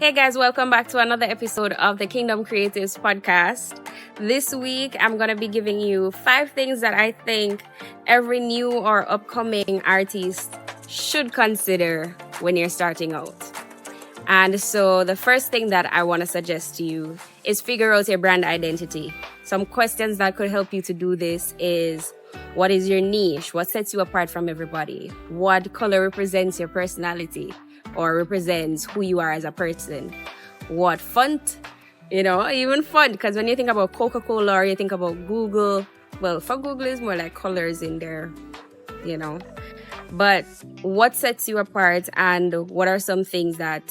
Hey guys, welcome back to another episode of the Kingdom Creatives podcast. This week, I'm going to be giving you 5 things that I think every new or upcoming artist should consider when you're starting out. And so the first thing that I want to suggest to you is figure out your brand identity. Some questions that could help you to do this is, what is your niche? What sets you apart from everybody? What color represents your personality or represents who you are as a person? What font? Even font, because when you think about Coca-Cola or you think about Google, well, for Google is more like colors in there, But what sets you apart, and what are some things that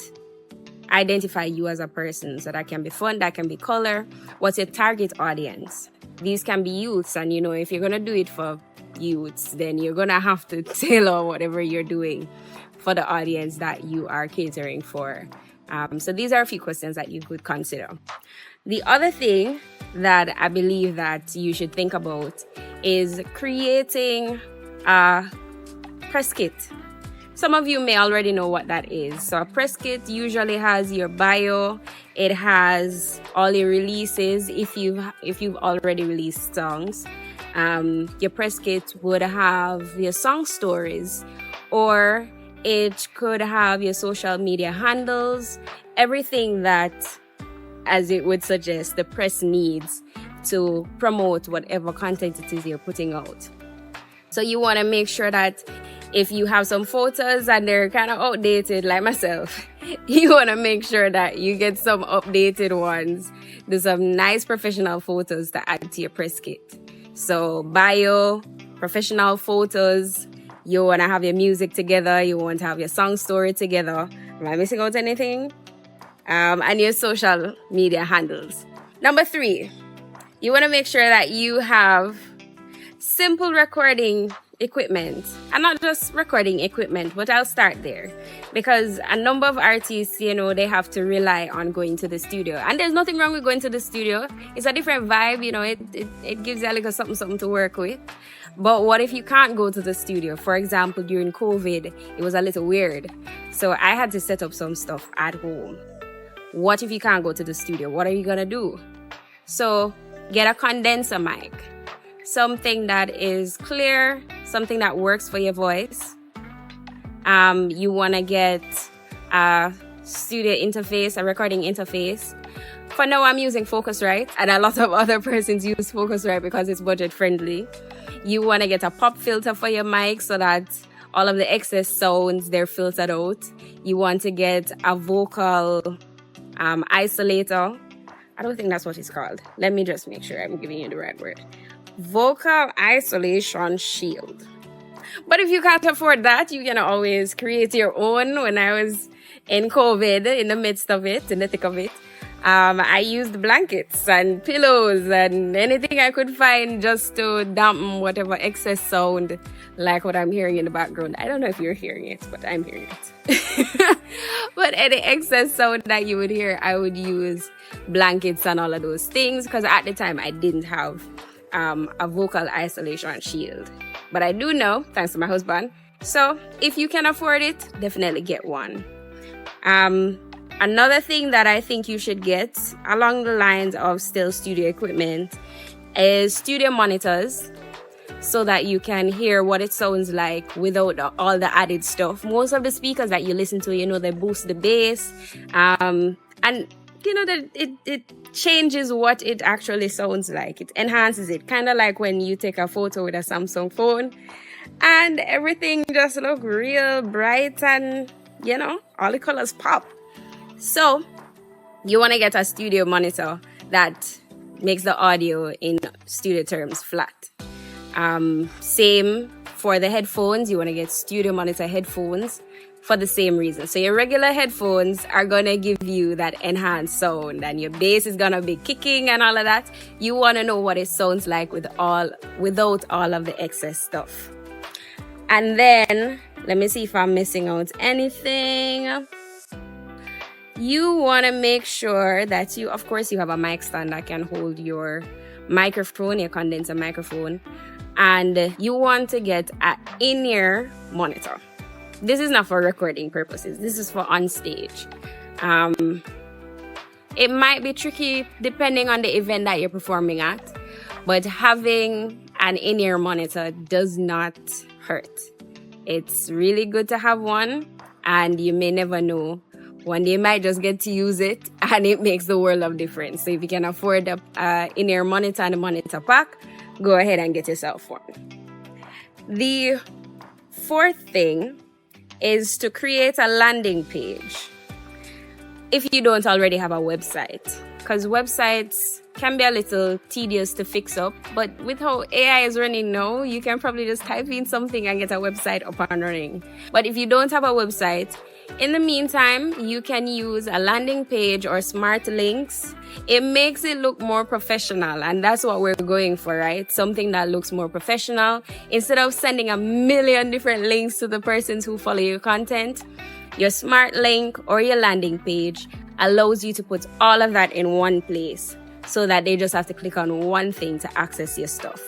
identify you as a person? So that can be font, that can be color. What's your target audience? These can be youths, and if you're going to do it for youths, then you're going to have to tailor whatever you're doing for the audience that you are catering for. So these are a few questions that you could consider. The other thing that I believe that you should think about is creating a press kit. Some of you may already know what that is. So a press kit usually has your bio. It has all your releases if you've already released songs. Your press kit would have your song stories, or it could have your social media handles, everything that, as it would suggest, the press needs to promote whatever content it is you're putting out. So you want to make sure that if you have some photos and they're kind of outdated, like myself, you want to make sure that you get some updated ones. There's some nice professional photos to add to your press kit. So bio, professional photos. You want to have your music together. You want to have your song story together. Am I missing out anything? And your social media handles. Number 3, you want to make sure that you have simple recording equipment. And not just recording equipment, but I'll start there. Because a number of artists, they have to rely on going to the studio. And there's nothing wrong with going to the studio. It's a different vibe, it gives you a little something to work with. But what if you can't go to the studio? For example, during COVID, it was a little weird. So I had to set up some stuff at home. What if you can't go to the studio? What are you going to do? So get a condenser mic. Something that is clear, something that works for your voice. You want to get a studio interface, a recording interface. For now, I'm using Focusrite, and a lot of other persons use Focusrite because it's budget friendly. You want to get a pop filter for your mic so that all of the excess sounds, they're filtered out. You want to get a vocal isolator. I don't think that's what it's called. Let me just make sure I'm giving you the right word. Vocal isolation shield. But if you can't afford that, you can always create your own. When I was in COVID, in the midst of it, in the thick of it, I used blankets and pillows and anything I could find just to dampen whatever excess sound, like what I'm hearing in the background. I don't know if you're hearing it, but I'm hearing it. But any excess sound that you would hear, I would use blankets and all of those things, because at the time I didn't have a vocal isolation shield. But I do know, thanks to my husband. So if you can afford it, definitely get one. Another thing that I think you should get along the lines of still studio equipment is studio monitors, so that you can hear what it sounds like without all the added stuff. Most of the speakers that you listen to, they boost the bass, and that it changes what it actually sounds like. It enhances it, kind of like when you take a photo with a Samsung phone and everything just look real bright and all the colors pop. So you want to get a studio monitor that makes the audio in studio terms flat. Same for the headphones. You want to get studio monitor headphones for the same reason. So your regular headphones are going to give you that enhanced sound, and your bass is going to be kicking and all of that. You want to know what it sounds like without all of the excess stuff. And then, let me see if I'm missing out anything. You want to make sure that you have a mic stand that can hold your microphone, your condenser microphone. And you want to get an in-ear monitor. This is not for recording purposes. This is for on stage. It might be tricky depending on the event that you're performing at, but having an in-ear monitor does not hurt. It's really good to have one, and you may never know. One day you might just get to use it, and it makes the world of difference. So if you can afford a in-ear monitor and a monitor pack, go ahead and get yourself one. The fourth thing is to create a landing page if you don't already have a website, because websites can be a little tedious to fix up, but with how AI is running now, you can probably just type in something and get a website up and running. But if you don't have a website, in the meantime, you can use a landing page or smart links. It makes it look more professional, and that's what we're going for, right? Something that looks more professional. Instead of sending a million different links to the persons who follow your content, your smart link or your landing page allows you to put all of that in one place so that they just have to click on one thing to access your stuff.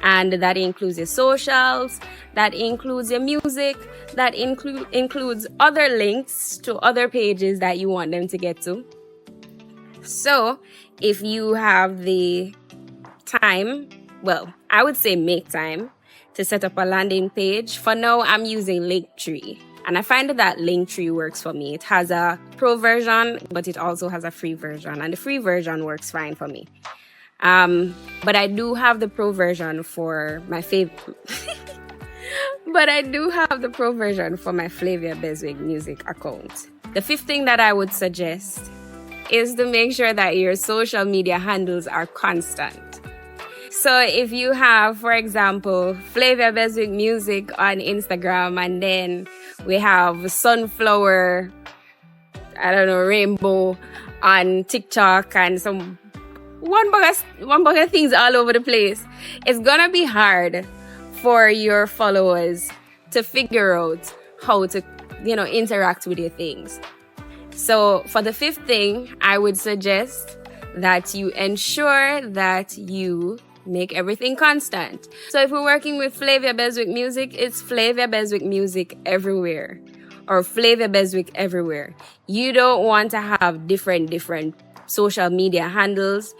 And that includes your socials, that includes your music, that includes other links to other pages that you want them to get to. So if you have the time, well, I would say make time to set up a landing page. For now, I'm using Linktree. And I find that Linktree works for me. It has a pro version, but it also has a free version. And the free version works fine for me. But I do have the pro version for my Flavia Beswick music account. The fifth thing that I would suggest is to make sure that your social media handles are constant. So if you have, for example, Flavia Beswick music on Instagram, and then we have sunflower, rainbow on TikTok, and some one bag of things all over the place, it's gonna be hard for your followers to figure out how to, interact with your things. So for the fifth thing, I would suggest that you ensure that you make everything constant. So if we're working with Flavia Beswick music, it's Flavia Beswick music everywhere, or Flavia Beswick everywhere. You don't want to have different social media handles,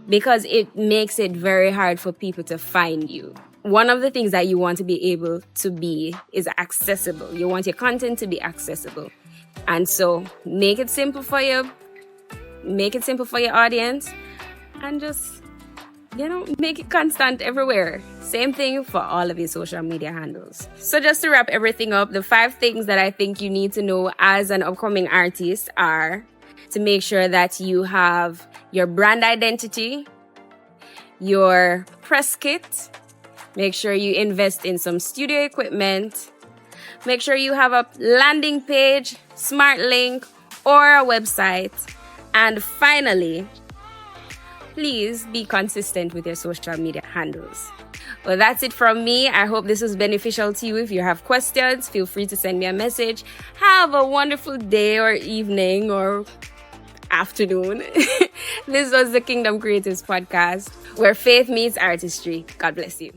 because it makes it very hard for people to find you. One of the things that you want to be able to be is accessible. You want your content to be accessible. And so make it simple for your audience, and just make it constant everywhere. Same thing for all of your social media handles. So just to wrap everything up, the 5 things that I think you need to know as an upcoming artist are to make sure that you have your brand identity, your press kit, make sure you invest in some studio equipment, make sure you have a landing page, smart link, or a website, and finally, please be consistent with your social media handles. Well, that's it from me. I hope this was beneficial to you. If you have questions, feel free to send me a message. Have a wonderful day or evening or afternoon. This was the Kingdom Creatives podcast, where faith meets artistry. God bless you.